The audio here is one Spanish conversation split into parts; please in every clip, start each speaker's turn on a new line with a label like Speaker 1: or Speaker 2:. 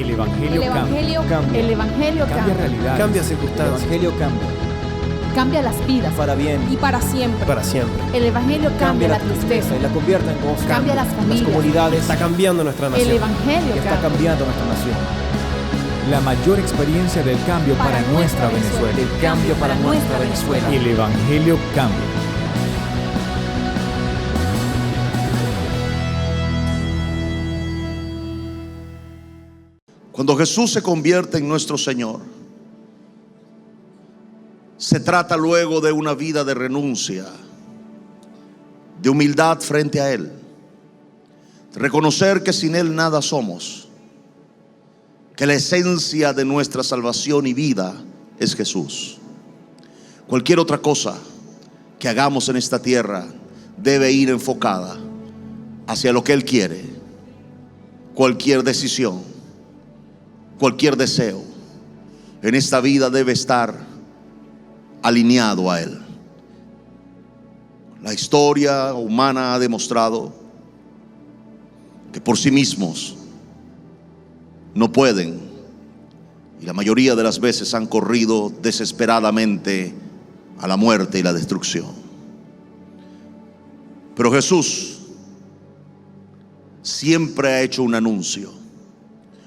Speaker 1: El Evangelio cambia.
Speaker 2: El Evangelio
Speaker 1: Cambia
Speaker 2: cambia.
Speaker 1: realidades.
Speaker 3: Cambia
Speaker 1: El
Speaker 3: circunstancias.
Speaker 1: Evangelio cambia.
Speaker 2: Cambia las vidas.
Speaker 3: Para bien.
Speaker 2: Y para siempre.
Speaker 3: Para siempre.
Speaker 2: El Evangelio cambia la tristeza.
Speaker 1: y la convierte en gozo.
Speaker 2: Cambia las familias.
Speaker 1: comunidades.
Speaker 3: Está cambiando nuestra
Speaker 2: El
Speaker 3: nación.
Speaker 2: Evangelio
Speaker 1: Está
Speaker 2: cambia.
Speaker 1: cambiando nuestra nación. La mayor experiencia del cambio para nuestra Venezuela.
Speaker 2: El cambio para nuestra Venezuela.
Speaker 1: El Evangelio cambia.
Speaker 4: Cuando Jesús se convierte en nuestro Señor, se trata luego de una vida de renuncia, de humildad frente a Él, reconocer que sin Él nada somos, que la esencia de nuestra salvación y vida es Jesús. Cualquier otra cosa que hagamos en esta tierra debe ir enfocada hacia lo que Él quiere. Cualquier decisión, cualquier deseo en esta vida debe estar alineado a Él. La historia humana ha demostrado que por sí mismos no pueden, y la mayoría de las veces han corrido desesperadamente a la muerte y la destrucción. Pero Jesús siempre ha hecho un anuncio,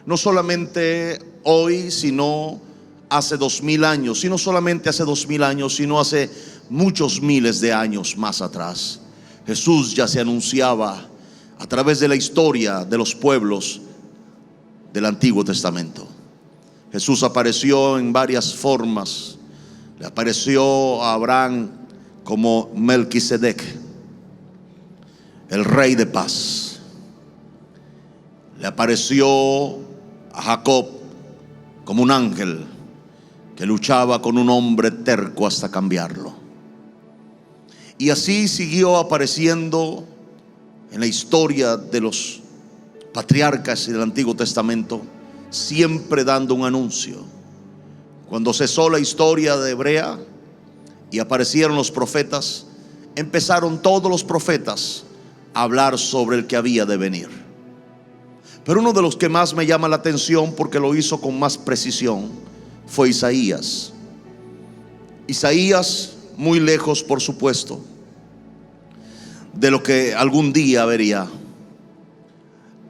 Speaker 4: no solamente hoy, sino hace 2000 años, y no solamente hace 2000 años, sino hace muchos miles de años más atrás. Jesús ya se anunciaba a través de la historia de los pueblos del Antiguo Testamento. Jesús apareció en varias formas. Le apareció a Abraham como Melquisedec, el rey de paz. Le apareció a Jacob como un ángel que luchaba con un hombre terco hasta cambiarlo. Y así siguió apareciendo en la historia de los patriarcas del Antiguo Testamento, siempre dando un anuncio. Cuando cesó la historia de Hebrea y aparecieron los profetas, empezaron todos los profetas a hablar sobre el que había de venir. Pero uno de los que más me llama la atención, porque lo hizo con más precisión, fue Isaías. Isaías, muy lejos, por supuesto, de lo que algún día vería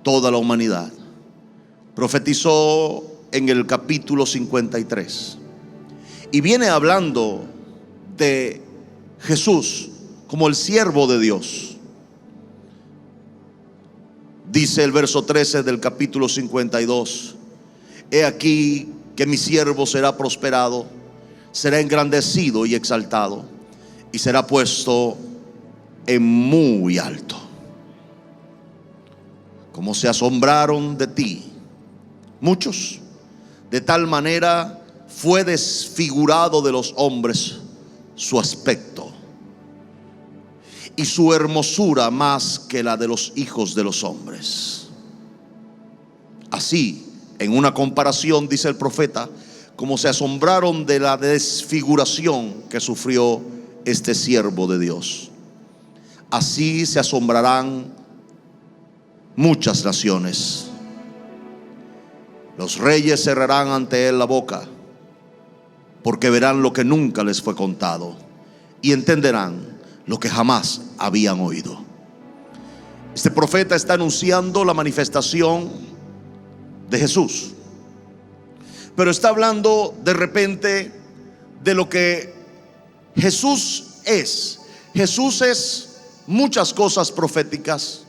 Speaker 4: toda la humanidad, profetizó en el capítulo 53 y viene hablando de Jesús como el siervo de Dios. Dice el verso 13 del capítulo 52: he aquí que mi siervo será prosperado, será engrandecido y exaltado, y será puesto en muy alto. Como se asombraron de ti muchos, de tal manera fue desfigurado de los hombres su aspecto, y su hermosura más que la de los hijos de los hombres. Así, en una comparación, dice el profeta, como se asombraron de la desfiguración que sufrió este siervo de Dios, así se asombrarán muchas naciones. Los reyes cerrarán ante él la boca, porque verán lo que nunca les fue contado y entenderán lo que jamás habían oído. Este profeta está anunciando la manifestación de Jesús, pero está hablando de repente de lo que Jesús es. Jesús es muchas cosas proféticas,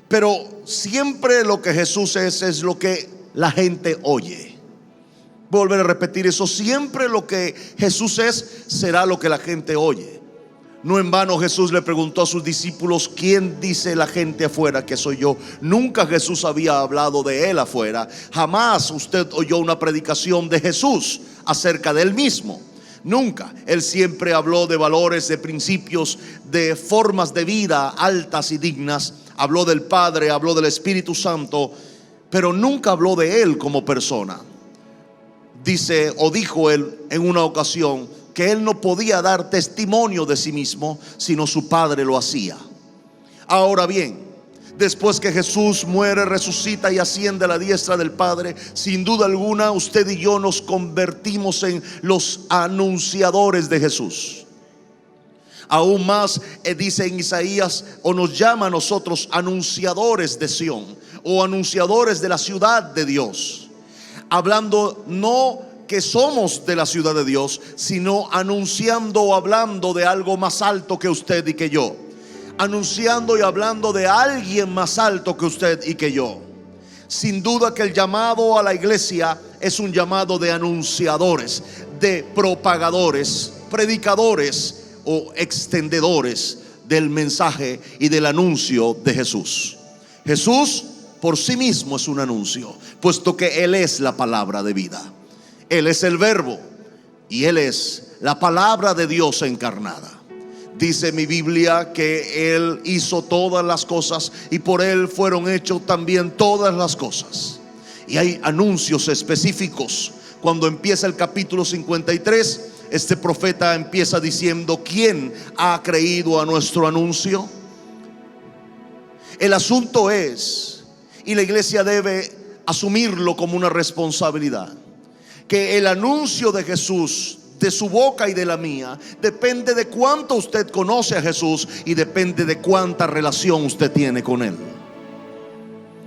Speaker 4: pero siempre lo que Jesús es lo que la gente oye. Voy a volver a repetir eso: siempre lo que Jesús es será lo que la gente oye. No en vano Jesús le preguntó a sus discípulos: ¿quién dice la gente afuera que soy yo? Nunca Jesús había hablado de él afuera. Jamás usted oyó una predicación de Jesús acerca de él mismo. Nunca. Él siempre habló de valores, de principios, de formas de vida altas y dignas. Habló del Padre, habló del Espíritu Santo, pero nunca habló de él como persona. Dice o dijo él en una ocasión que él no podía dar testimonio de sí mismo, sino su Padre lo hacía. Ahora bien, Después que Jesús muere, resucita y asciende a la diestra del Padre, sin duda alguna usted y yo nos convertimos en los anunciadores de Jesús. Aún más dice en Isaías, o nos llama a nosotros anunciadores de Sión, o anunciadores de la ciudad de Dios, hablando no que somos de la ciudad de Dios, sino anunciando o hablando de algo más alto que usted y que yo, anunciando y hablando de alguien más alto que usted y que yo. Sin duda que el llamado a la iglesia es un llamado de anunciadores, de propagadores, predicadores o extendedores del mensaje y del anuncio de Jesús. Jesús por sí mismo es un anuncio, puesto que Él es la palabra de vida. Él es el verbo y Él es la palabra de Dios encarnada. Dice mi Biblia que Él hizo todas las cosas y por Él fueron hechas también todas las cosas. Y hay anuncios específicos. Cuando empieza el capítulo 53, este profeta empieza diciendo: ¿quién ha creído a nuestro anuncio? El asunto es, y la iglesia debe asumirlo como una responsabilidad, que el anuncio de Jesús, de su boca y de la mía, depende de cuánto usted conoce a Jesús y depende de cuánta relación usted tiene con Él.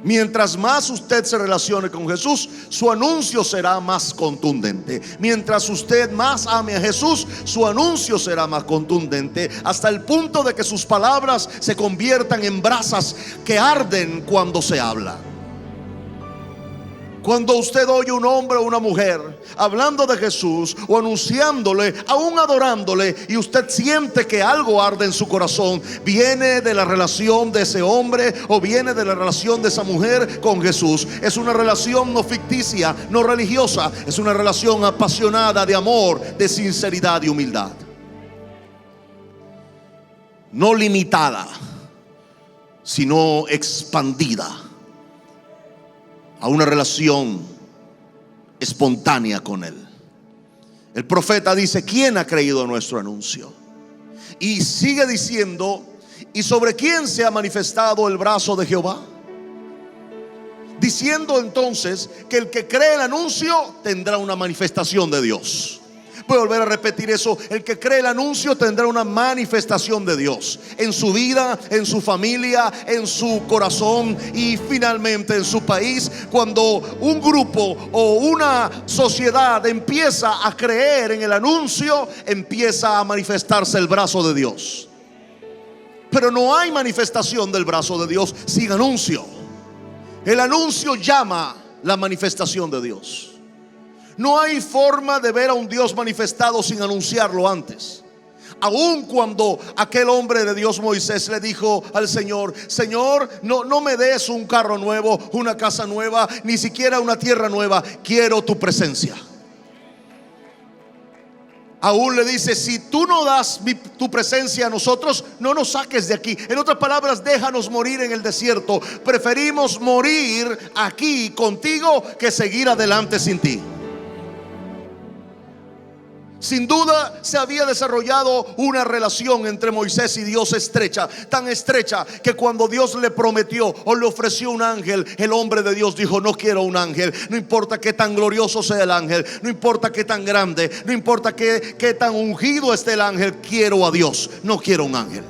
Speaker 4: Mientras más usted se relacione con Jesús, su anuncio será más contundente. Mientras usted más ame a Jesús, su anuncio será más contundente, hasta el punto de que sus palabras se conviertan en brasas que arden cuando se habla. Cuando usted oye un hombre o una mujer hablando de Jesús o anunciándole, aún adorándole, y usted siente que algo arde en su corazón, viene de la relación de ese hombre o viene de la relación de esa mujer con Jesús. Es una relación no ficticia, no religiosa, es una relación apasionada de amor, de sinceridad y humildad. No limitada, sino expandida a una relación espontánea con Él. El profeta dice: ¿quién ha creído a nuestro anuncio? Y sigue diciendo: ¿y sobre quién se ha manifestado el brazo de Jehová? Diciendo entonces que el que cree el anuncio tendrá una manifestación de Dios. Voy a volver a repetir eso: el que cree el anuncio tendrá una manifestación de Dios en su vida, en su familia, en su corazón y finalmente en su país. Cuando un grupo o una sociedad empieza a creer en el anuncio, empieza a manifestarse el brazo de Dios. Pero no hay manifestación del brazo de Dios sin anuncio. El anuncio llama la manifestación de Dios. No hay forma de ver a un Dios manifestado sin anunciarlo antes. Aun cuando aquel hombre de Dios, Moisés, le dijo al Señor: Señor, no me des un carro nuevo, una casa nueva, ni siquiera una tierra nueva, quiero tu presencia. Aún le dice: si tú no das tu presencia a nosotros, no nos saques de aquí. En otras palabras, déjanos morir en el desierto. Preferimos morir aquí contigo que seguir adelante sin ti. Sin duda se había desarrollado una relación entre Moisés y Dios estrecha, tan estrecha que cuando Dios le prometió o le ofreció un ángel, el hombre de Dios dijo: no quiero un ángel. No importa qué tan glorioso sea el ángel, no importa qué tan grande, no importa qué tan ungido esté el ángel, quiero a Dios, no quiero un ángel.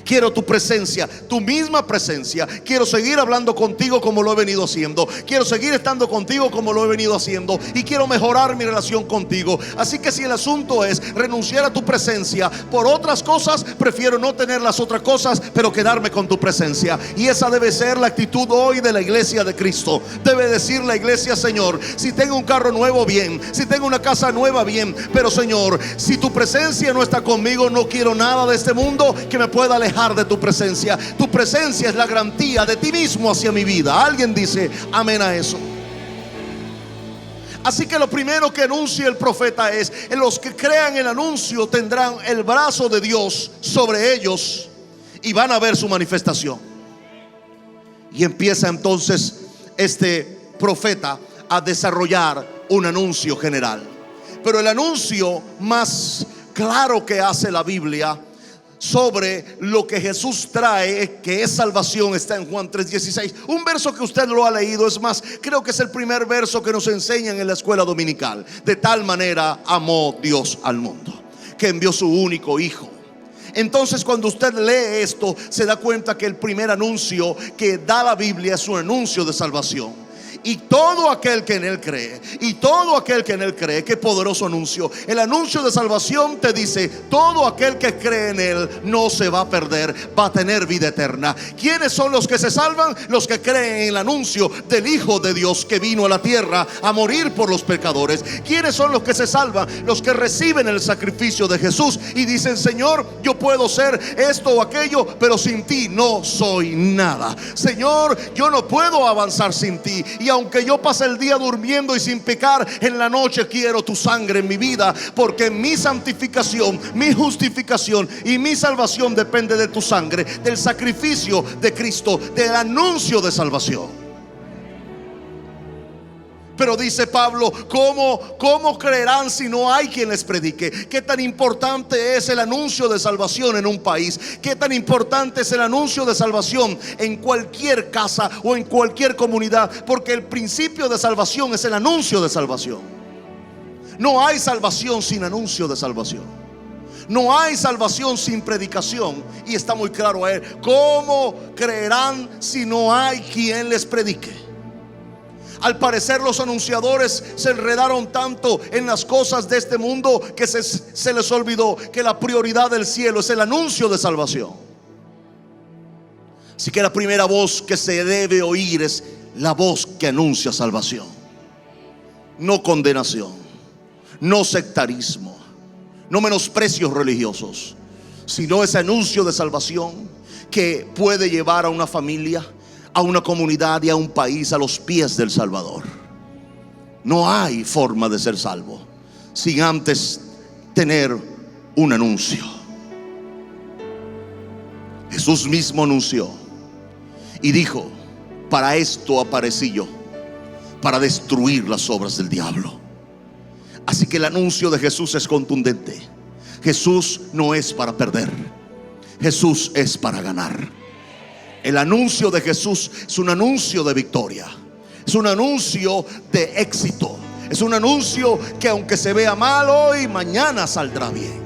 Speaker 4: Quiero tu presencia, tu misma presencia. Quiero seguir hablando contigo como lo he venido haciendo. Quiero seguir estando contigo como lo he venido haciendo. Y quiero mejorar mi relación contigo. Así que si el asunto es renunciar a tu presencia por otras cosas, prefiero no tener las otras cosas, pero quedarme con tu presencia. Y esa debe ser la actitud hoy de la iglesia de Cristo. Debe decir la iglesia: Señor, si tengo un carro nuevo, bien. Si tengo una casa nueva, bien. Pero Señor, si tu presencia no está conmigo, no quiero nada de este mundo que me pueda alejar de tu presencia. Tu presencia es la garantía de ti mismo hacia mi vida. Alguien dice amén a eso. Así que lo primero que anuncia el profeta es: en los que crean el anuncio tendrán el brazo de Dios sobre ellos y van a ver su manifestación. Y empieza entonces este profeta a desarrollar un anuncio general. Pero el anuncio más claro que hace la Biblia sobre lo que Jesús trae, que es salvación, está en Juan 3:16. Un verso que usted lo ha leído, es más, creo que es el primer verso que nos enseñan en la escuela dominical. De tal manera amó Dios al mundo, que envió su único hijo. Entonces, cuando usted lee esto, se da cuenta que el primer anuncio que da la Biblia es un anuncio de salvación. Y todo aquel que en él cree, y todo aquel que en él cree, qué poderoso anuncio. El anuncio de salvación te dice: todo aquel que cree en él no se va a perder, va a tener vida eterna. ¿Quiénes son los que se salvan? Los que creen en el anuncio del Hijo de Dios, que vino a la tierra a morir por los pecadores. ¿Quiénes son los que se salvan? Los que reciben el sacrificio de Jesús y dicen: Señor, yo puedo ser esto o aquello, pero sin ti no soy nada. Señor, yo no puedo avanzar sin ti. Y aunque yo pase el día durmiendo y sin pecar, en la noche quiero tu sangre en mi vida, porque mi santificación, mi justificación y mi salvación depende de tu sangre, del sacrificio de Cristo, del anuncio de salvación. Pero dice Pablo: ¿cómo creerán si no hay quien les predique? ¿Qué tan importante es el anuncio de salvación en un país? ¿Qué tan importante es el anuncio de salvación en cualquier casa o en cualquier comunidad? Porque el principio de salvación es el anuncio de salvación. No hay salvación sin anuncio de salvación. No hay salvación sin predicación. Y está muy claro a él: ¿cómo creerán si no hay quien les predique? Al parecer los anunciadores se enredaron tanto en las cosas de este mundo que se les olvidó que la prioridad del cielo es el anuncio de salvación. Así que la primera voz que se debe oír es la voz que anuncia salvación. No condenación, no sectarismo, no menosprecios religiosos, sino ese anuncio de salvación que puede llevar a una familia, a una comunidad y a un país a los pies del Salvador. No hay forma de ser salvo sin antes tener un anuncio. Jesús mismo anunció y dijo: para esto aparecí yo, para destruir las obras del diablo. Así que el anuncio de Jesús es contundente. Jesús no es para perder, Jesús es para ganar. El anuncio de Jesús es un anuncio de victoria, es un anuncio de éxito, es un anuncio que aunque se vea mal hoy, mañana saldrá bien.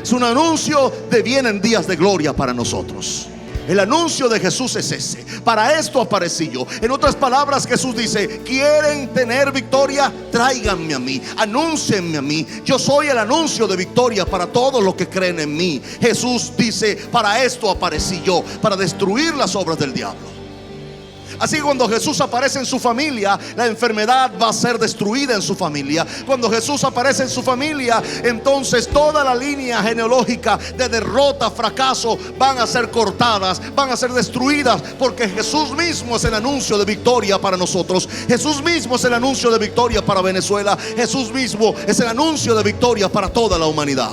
Speaker 4: Es un anuncio de vienen días de gloria para nosotros. El anuncio de Jesús es ese: para esto aparecí yo. En otras palabras, Jesús dice: ¿quieren tener victoria? Tráiganme a mí, anúncienme a mí. Yo soy el anuncio de victoria para todos los que creen en mí. Jesús dice: para esto aparecí yo, para destruir las obras del diablo. Así que cuando Jesús aparece en su familia, la enfermedad va a ser destruida en su familia. Cuando Jesús aparece en su familia, entonces toda la línea genealógica de derrota, fracaso, van a ser cortadas, van a ser destruidas, porque Jesús mismo es el anuncio de victoria para nosotros. Jesús mismo es el anuncio de victoria para Venezuela. Jesús mismo es el anuncio de victoria para toda la humanidad.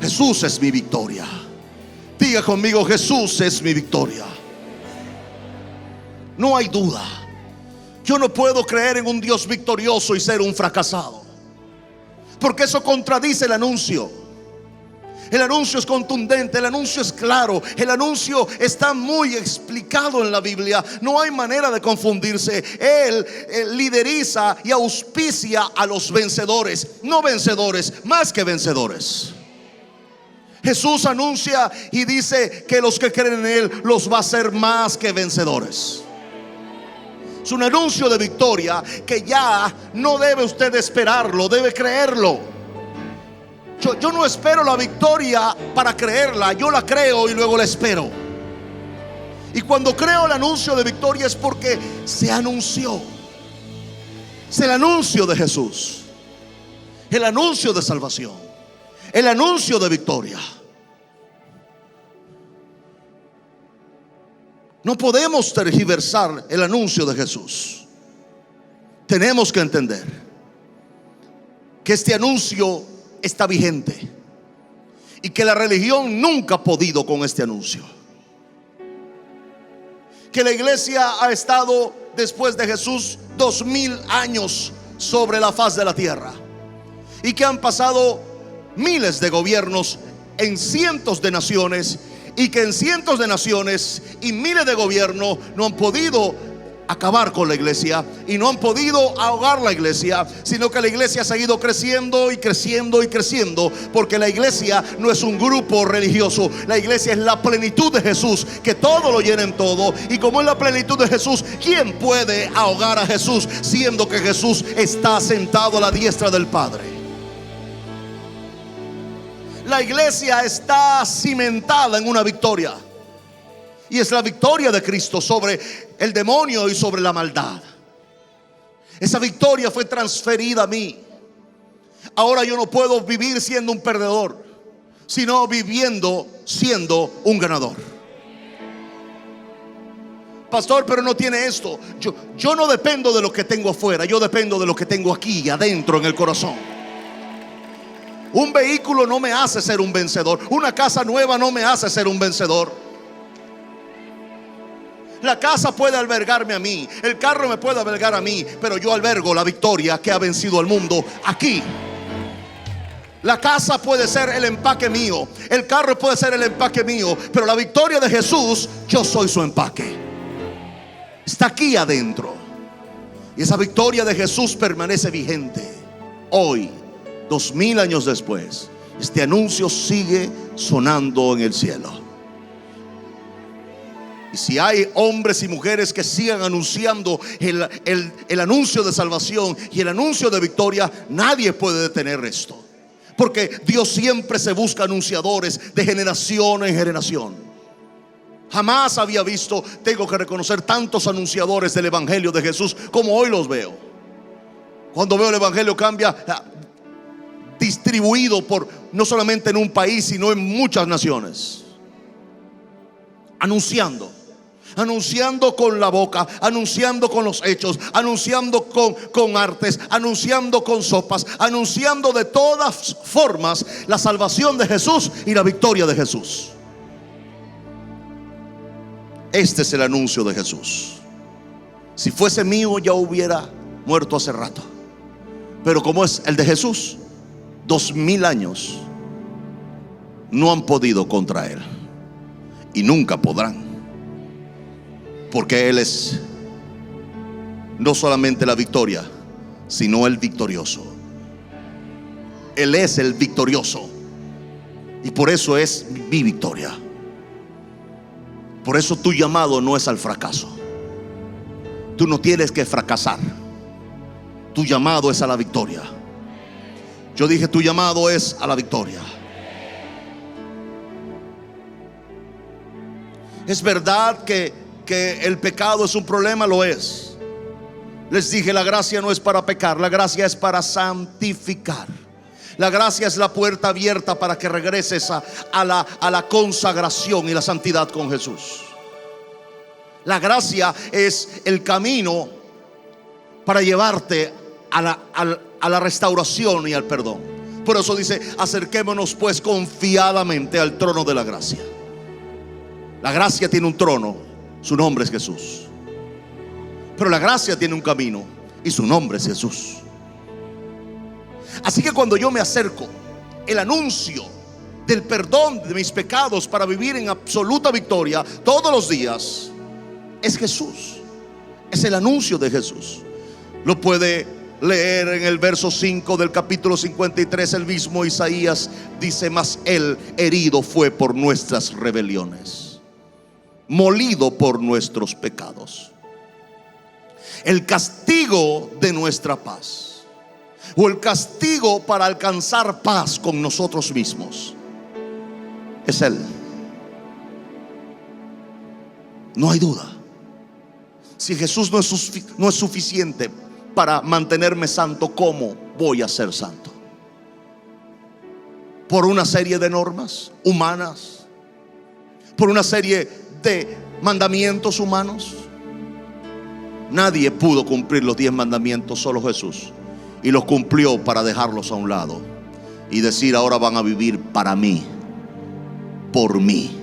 Speaker 4: Jesús es mi victoria. Diga conmigo: Jesús es mi victoria. No hay duda. Yo no puedo creer en un Dios victorioso y ser un fracasado, porque eso contradice el anuncio. El anuncio es contundente, el anuncio es claro, el anuncio está muy explicado en la Biblia. No hay manera de confundirse. Él lideriza y auspicia a los vencedores, no vencedores, más que vencedores. Jesús anuncia y dice que los que creen en él los va a hacer más que vencedores. Es un anuncio de victoria que ya no debe usted esperarlo, debe creerlo. Yo no espero la victoria para creerla, yo la creo y luego la espero. Y cuando creo el anuncio de victoria es porque se anunció. Es el anuncio de Jesús, el anuncio de salvación, el anuncio de victoria. No podemos tergiversar el anuncio de Jesús. Tenemos que entender que este anuncio está vigente y que la religión nunca ha podido con este anuncio. Que la iglesia ha estado después de Jesús 2000 años sobre la faz de la tierra y que han pasado miles de gobiernos en cientos de naciones, y que en cientos de naciones y miles de gobiernos no han podido acabar con la iglesia y no han podido ahogar la iglesia, sino que la iglesia ha seguido creciendo y creciendo y creciendo, porque la iglesia no es un grupo religioso. La iglesia es la plenitud de Jesús, que todo lo llena en todo. Y como es la plenitud de Jesús, ¿quién puede ahogar a Jesús, siendo que Jesús está sentado a la diestra del Padre? La iglesia está cimentada en una victoria, y es la victoria de Cristo sobre el demonio y sobre la maldad. Esa victoria fue transferida a mí. Ahora yo no puedo vivir siendo un perdedor, sino viviendo siendo un ganador. Pastor, pero no tiene esto. Yo no dependo de lo que tengo afuera, yo dependo de lo que tengo aquí adentro en el corazón. Un vehículo no me hace ser un vencedor. Una casa nueva no me hace ser un vencedor. La casa puede albergarme a mí, el carro me puede albergar a mí, pero yo albergo la victoria que ha vencido al mundo aquí. La casa puede ser el empaque mío, el carro puede ser el empaque mío, pero la victoria de Jesús, yo soy su empaque. Está aquí adentro. Y esa victoria de Jesús permanece vigente. Hoy, 2000 años después, este anuncio sigue sonando en el cielo. Y si hay hombres y mujeres que sigan anunciando el anuncio de salvación y el anuncio de victoria, nadie puede detener esto, porque Dios siempre se busca anunciadores de generación en generación. Jamás había visto, tengo que reconocer, tantos anunciadores del evangelio de Jesús como hoy los veo. Cuando veo el evangelio cambia, distribuido por no solamente en un país, sino en muchas naciones. Anunciando con la boca, anunciando con los hechos, anunciando con artes, anunciando con sopas, anunciando de todas formas la salvación de Jesús y la victoria de Jesús. Este es el anuncio de Jesús. Si fuese mío, ya hubiera muerto hace rato, pero como es el de Jesús, 2000 años no han podido contra él y nunca podrán. Porque Él es no solamente la victoria, sino el victorioso. Él es el victorioso, y por eso es mi victoria. Por eso tu llamado no es al fracaso. Tú no tienes que fracasar. Tu llamado es a la victoria. Yo dije, tu llamado es a la victoria. Es verdad que el pecado es un problema, lo es. Les dije, la gracia no es para pecar, la gracia es para santificar. La gracia es la puerta abierta para que regreses a la consagración y la santidad con Jesús. La gracia es el camino para llevarte a la restauración y al perdón. Por eso dice, acerquémonos pues confiadamente al trono de la gracia. La gracia tiene un trono, su nombre es Jesús. Pero la gracia tiene un camino y su nombre es Jesús. Así que cuando yo me acerco, el anuncio del perdón de mis pecados para vivir en absoluta victoria todos los días es Jesús. Es el anuncio de Jesús. Lo puede leer en el verso 5 del capítulo 53. El mismo Isaías dice, mas él herido fue por nuestras rebeliones, molido por nuestros pecados. El castigo de nuestra paz, o el castigo para alcanzar paz con nosotros mismos, es Él. No hay duda. Si Jesús no es suficiente para mantenerme santo, ¿cómo voy a ser santo? ¿Por una serie de normas humanas? ¿Por una serie de mandamientos humanos? Nadie pudo cumplir los 10 mandamientos, solo Jesús. Y los cumplió para dejarlos a un lado y decir, ahora van a vivir para mí, por mí.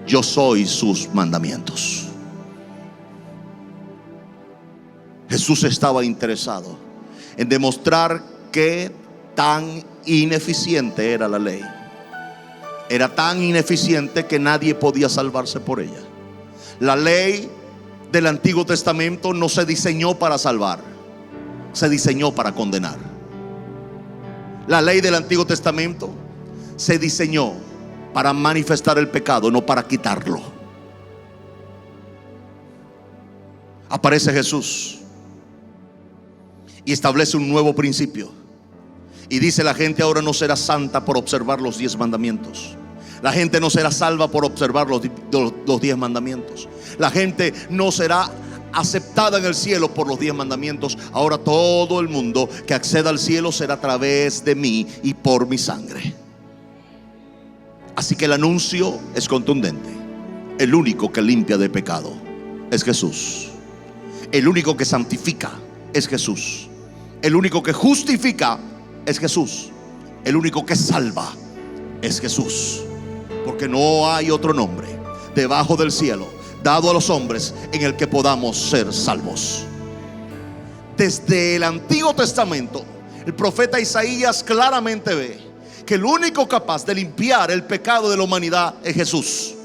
Speaker 4: Yo soy sus mandamientos. Jesús estaba interesado en demostrar qué tan ineficiente era la ley. era tan ineficiente que nadie podía salvarse por ella. La ley del Antiguo Testamento no se diseñó para salvar, se diseñó para condenar. La ley del Antiguo Testamento se diseñó para manifestar el pecado, no para quitarlo. Aparece Jesús y establece un nuevo principio. Y dice: la gente ahora no será santa por observar los 10 mandamientos. La gente no será salva por observar los 10 mandamientos. La gente no será aceptada en el cielo por los 10 mandamientos. Ahora todo el mundo que acceda al cielo será a través de mí y por mi sangre. Así que el anuncio es contundente. El único que limpia de pecado es Jesús. El único que santifica es Jesús. El único que justifica es Jesús. El único que salva es Jesús. Porque no hay otro nombre debajo del cielo dado a los hombres en el que podamos ser salvos. Desde el Antiguo Testamento, el profeta Isaías claramente ve que el único capaz de limpiar el pecado de la humanidad es Jesús.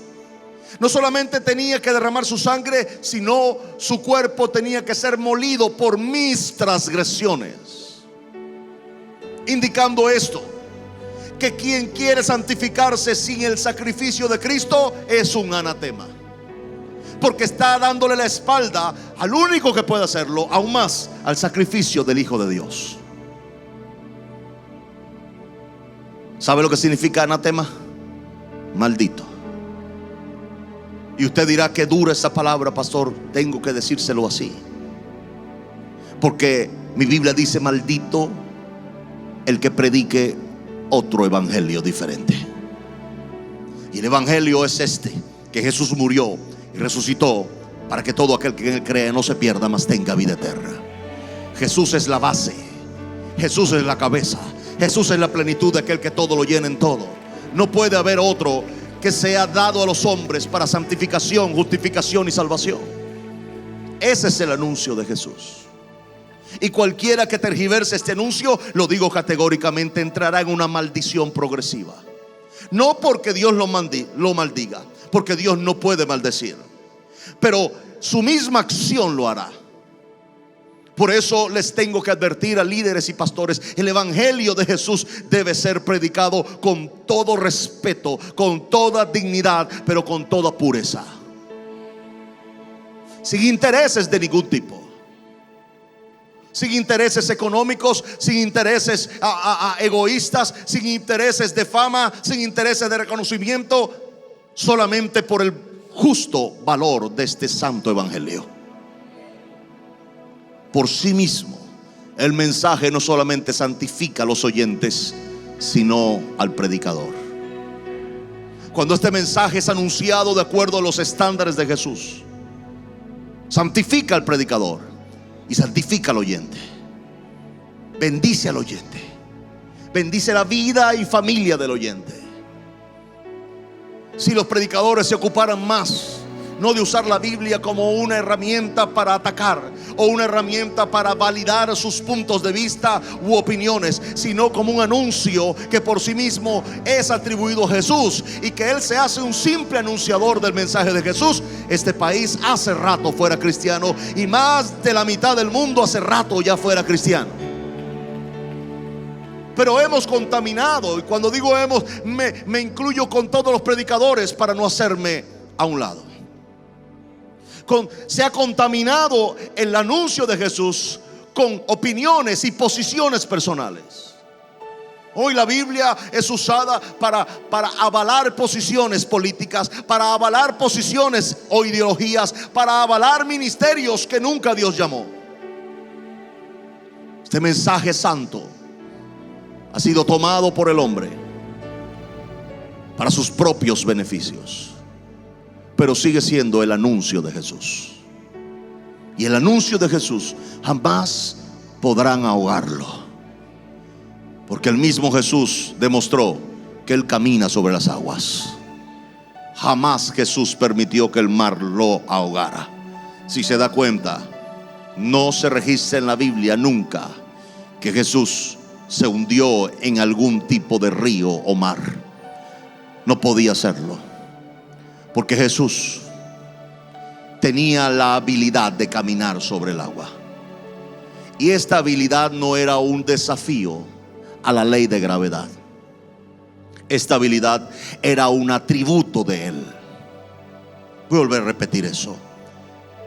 Speaker 4: No solamente tenía que derramar su sangre, sino su cuerpo tenía que ser molido por mis transgresiones. Indicando esto, que quien quiere santificarse sin el sacrificio de Cristo es un anatema, porque está dándole la espalda al único que puede hacerlo, aún más al sacrificio del Hijo de Dios. ¿Sabe lo que significa anatema? Maldito. Y usted dirá: qué dura esa palabra, pastor. Tengo que decírselo así, porque mi Biblia dice: maldito el que predique otro evangelio diferente. Y el evangelio es este: que Jesús murió y resucitó para que todo aquel que en él cree no se pierda, mas tenga vida eterna. Jesús es la base, Jesús es la cabeza, Jesús es la plenitud de aquel que todo lo llena en todo. No puede haber otro que sea dado a los hombres para santificación, justificación y salvación. Ese es el anuncio de Jesús. Y cualquiera que tergiverse este anuncio, lo digo categóricamente, entrará en una maldición progresiva. No porque Dios lo maldiga, porque Dios no puede maldecir, pero su misma acción lo hará. Por eso les tengo que advertir a líderes y pastores: el evangelio de Jesús debe ser predicado con todo respeto, con toda dignidad, pero con toda pureza, sin intereses de ningún tipo, sin intereses económicos, sin intereses egoístas, sin intereses de fama, sin intereses de reconocimiento, solamente por el justo valor de este santo evangelio. Por sí mismo, el mensaje no solamente santifica a los oyentes, sino al predicador. Cuando este mensaje es anunciado de acuerdo a los estándares de Jesús, santifica al predicador y santifica al oyente. Bendice al oyente, bendice la vida y familia del oyente. Si los predicadores se ocuparan más no de usar la Biblia como una herramienta para atacar o una herramienta para validar sus puntos de vista u opiniones, sino como un anuncio que por sí mismo es atribuido a Jesús, y que Él se hace un simple anunciador del mensaje de Jesús, este país hace rato fuera cristiano, y más de la mitad del mundo hace rato ya fuera cristiano. Pero hemos contaminado, y cuando digo hemos, me incluyo con todos los predicadores para no hacerme a un lado. Se ha contaminado el anuncio de Jesús con opiniones y posiciones personales. Hoy la Biblia es usada para avalar posiciones políticas, para avalar posiciones o ideologías, para avalar ministerios que nunca Dios llamó. Este mensaje santo ha sido tomado por el hombre para sus propios beneficios, pero sigue siendo el anuncio de Jesús. Y el anuncio de Jesús jamás podrán ahogarlo, porque el mismo Jesús demostró que Él camina sobre las aguas. Jamás Jesús permitió que el mar lo ahogara. Si se da cuenta, no se registra en la Biblia nunca que Jesús se hundió en algún tipo de río o mar. no podía hacerlo, porque Jesús tenía la habilidad de caminar sobre el agua. Y esta habilidad no era un desafío a la ley de gravedad. Esta habilidad era un atributo de Él. Voy a volver a repetir eso.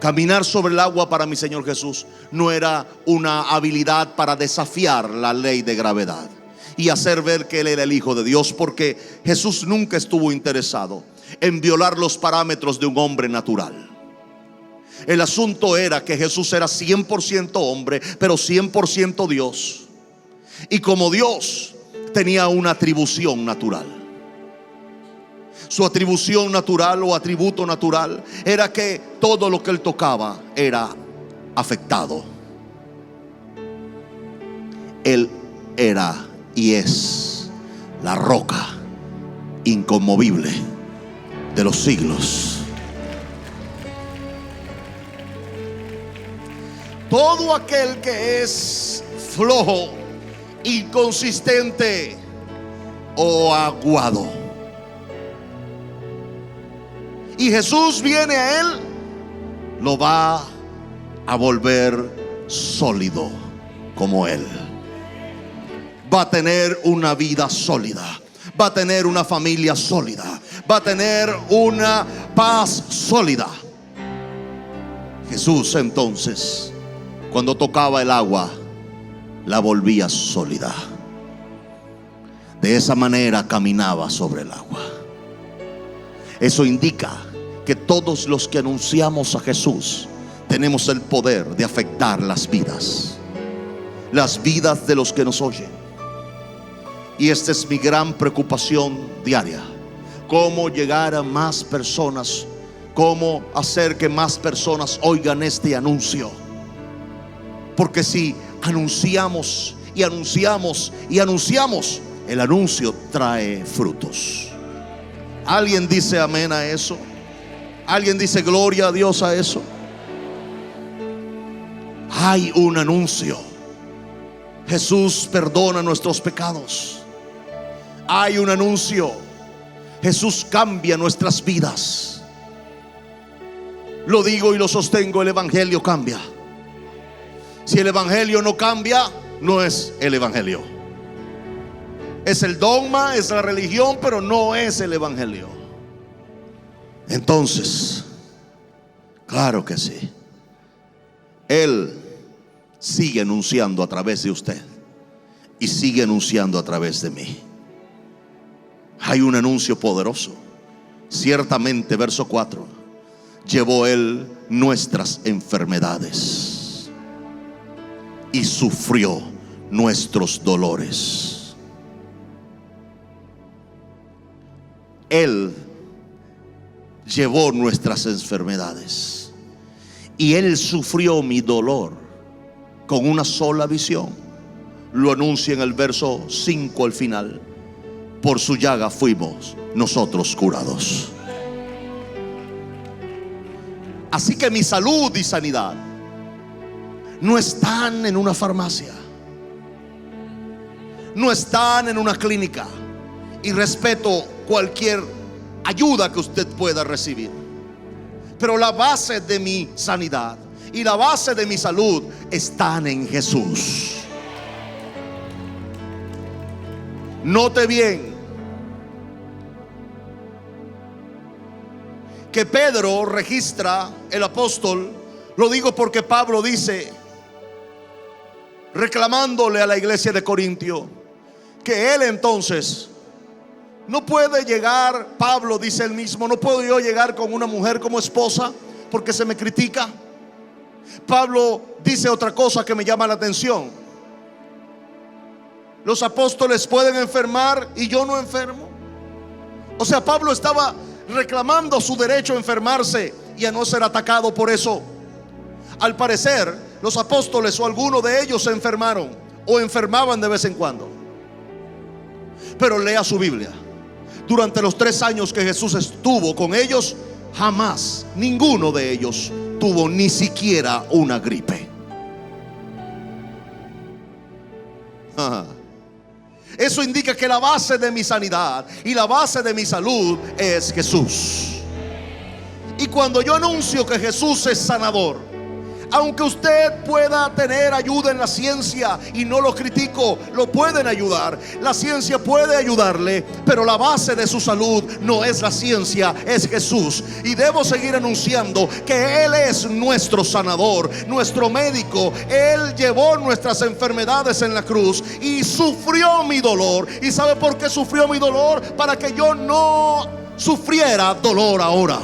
Speaker 4: Caminar sobre el agua para mi Señor Jesús no era una habilidad para desafiar la ley de gravedad y hacer ver que Él era el Hijo de Dios, porque Jesús nunca estuvo interesado en violar los parámetros de un hombre natural. El asunto era que Jesús era 100% hombre, pero 100% Dios. Y como Dios tenía una atribución natural. Su atribución natural o atributo natural era que todo lo que Él tocaba era afectado. Él era y es la roca inconmovible de los siglos. Todo aquel que es flojo, inconsistente o aguado, y Jesús viene a él, lo va a volver sólido como Él. Va a tener una vida sólida, va a tener una familia sólida, va a tener una paz sólida. Jesús entonces, cuando tocaba el agua, la volvía sólida. De esa manera caminaba sobre el agua. Eso indica que todos los que anunciamos a Jesús tenemos el poder de afectar las vidas de los que nos oyen. Y esta es mi gran preocupación diaria: cómo llegar a más personas, cómo hacer que más personas oigan este anuncio. Porque si anunciamos y anunciamos y anunciamos, el anuncio trae frutos. ¿Alguien dice amén a eso? ¿Alguien dice gloria a Dios a eso? Hay un anuncio: Jesús perdona nuestros pecados. Hay un anuncio: Jesús cambia nuestras vidas. Lo digo y lo sostengo, el evangelio cambia. Si el evangelio no cambia, no es el evangelio. Es el dogma, es la religión, pero no es el evangelio. Entonces, claro que sí, Él sigue anunciando a través de usted y sigue anunciando a través de mí. Hay un anuncio poderoso. Ciertamente, verso 4, llevó Él nuestras enfermedades y sufrió nuestros dolores. Él llevó nuestras enfermedades y Él sufrió mi dolor con una sola visión. Lo anuncia en el verso 5 al final: por su llaga fuimos nosotros curados. Así que mi salud y sanidad no están en una farmacia, no están en una clínica. Y respeto cualquier ayuda que usted pueda recibir, pero la base de mi sanidad y la base de mi salud están en Jesús. Note bien que Pedro registra, el apóstol, lo digo porque Pablo dice, reclamándole a la iglesia de Corintio, que él entonces no puede llegar. Pablo dice él mismo: no puedo yo llegar con una mujer como esposa porque se me critica. Pablo dice otra cosa que me llama la atención: los apóstoles pueden enfermar y yo no enfermo. O sea, Pablo estaba reclamando su derecho a enfermarse y a no ser atacado por eso. Al parecer, los apóstoles o alguno de ellos se enfermaron o enfermaban de vez en cuando. Pero lea su Biblia. Durante los 3 años que Jesús estuvo con ellos, jamás ninguno de ellos tuvo ni siquiera una gripe. Eso indica que la base de mi sanidad y la base de mi salud es Jesús. Y cuando yo anuncio que Jesús es sanador, aunque usted pueda tener ayuda en la ciencia, y no lo critico, lo pueden ayudar, la ciencia puede ayudarle, pero la base de su salud no es la ciencia, es Jesús. Y debo seguir anunciando que Él es nuestro sanador, nuestro médico. Él llevó nuestras enfermedades en la cruz y sufrió mi dolor. ¿Y sabe por qué sufrió mi dolor? Para que yo no sufriera dolor ahora.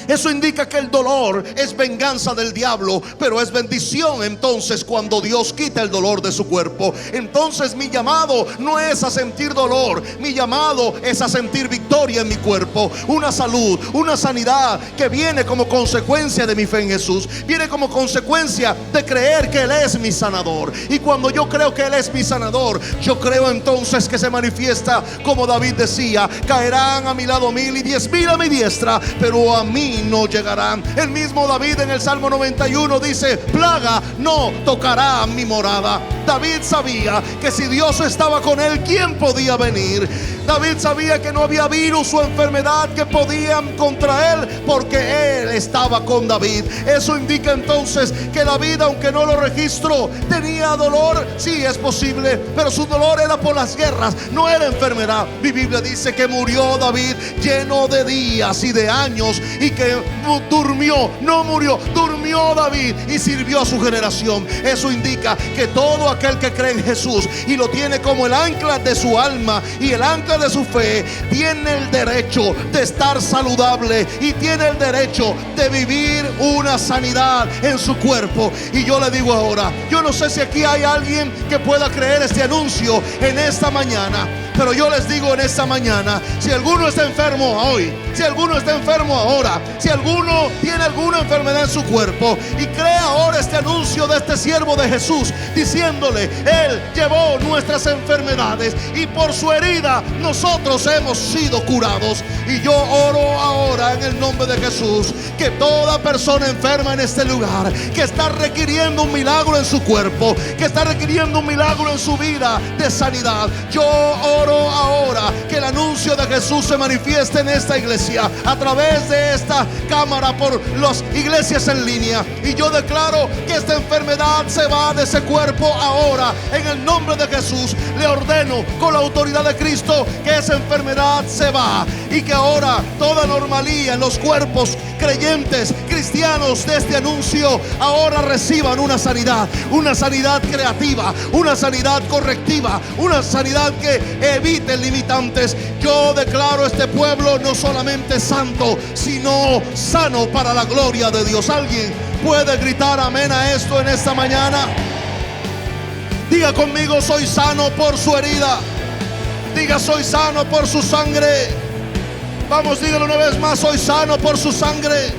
Speaker 4: Eso indica que el dolor es venganza del diablo, pero es bendición entonces cuando Dios quita el dolor de su cuerpo. Entonces mi llamado no es a sentir dolor, mi llamado es a sentir victoria en mi cuerpo. Una salud, una sanidad que viene como consecuencia de mi fe en Jesús, viene como consecuencia de creer que Él es mi sanador. Y cuando yo creo que Él es mi sanador, yo creo entonces que se manifiesta como David decía: caerán a mi lado 1000 y 10,000 a mi diestra, pero a mí no llegarán. El mismo David en el Salmo 91 dice: plaga no tocará mi morada. David sabía que si Dios estaba con él, ¿quién podía venir? David sabía que no había virus o enfermedad que podían contra él, porque él estaba con David. Eso indica entonces que David, aunque no lo registró, tenía dolor. Sí, es posible, pero su dolor era por las guerras, no era enfermedad. Mi Biblia dice que murió David lleno de días y de años, y que durmió, no murió, durmió David y sirvió a su generación. Eso indica que todo aquel que cree en Jesús y lo tiene como el ancla de su alma y el ancla de su fe, tiene el derecho de estar saludable y tiene el derecho de vivir una sanidad en su cuerpo. Y yo le digo ahora, yo no sé si aquí hay alguien que pueda creer este anuncio en esta mañana, pero yo les digo en esta mañana, si alguno está enfermo hoy, si alguno está enfermo ahora, si alguno tiene alguna enfermedad en su cuerpo y cree ahora este anuncio de este siervo de Jesús, diciéndole: Él llevó nuestras enfermedades y por su herida nosotros hemos sido curados. Y yo oro ahora en el nombre de Jesús que toda persona enferma en este lugar, que está requiriendo un milagro en su cuerpo, que está requiriendo un milagro en su vida de sanidad, yo oro ahora que el anuncio de Jesús se manifieste en esta iglesia a través de esta cámara, por las iglesias en línea. Y yo declaro que esta enfermedad se va de ese cuerpo ahora en el nombre de Jesús. Le ordeno con la autoridad de Cristo que esa enfermedad se va, y que ahora toda anomalía en los cuerpos creyentes, cristianos de este anuncio, ahora reciban una sanidad creativa, una sanidad correctiva, una sanidad que evite limitantes. Yo declaro este pueblo no solamente santo, sino sano para la gloria de Dios. ¿Alguien puede gritar amén a esto en esta mañana? Diga conmigo: soy sano por su herida. Diga: soy sano por su sangre. Vamos, dígalo una vez más: soy sano por su sangre.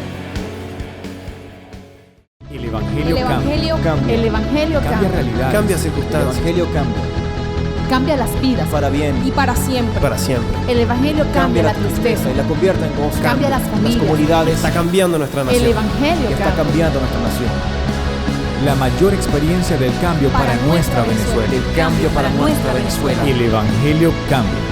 Speaker 1: El Evangelio cambia.
Speaker 2: El Evangelio
Speaker 1: Cambia realidades.
Speaker 3: Cambia
Speaker 1: El
Speaker 3: circunstancias.
Speaker 1: Evangelio cambia.
Speaker 2: cambia las vidas
Speaker 3: Para bien.
Speaker 2: y para siempre.
Speaker 3: Para siempre.
Speaker 2: El Evangelio cambia la tristeza
Speaker 1: y la convierte en gozo.
Speaker 2: Cambia las familias.
Speaker 1: comunidades.
Speaker 3: Está cambiando nuestra
Speaker 2: El
Speaker 3: nación.
Speaker 2: Evangelio
Speaker 1: Está
Speaker 2: cambia.
Speaker 1: cambiando nuestra nación. La mayor experiencia del cambio para nuestra Venezuela.
Speaker 2: El cambio para nuestra Venezuela.
Speaker 1: El Evangelio cambia.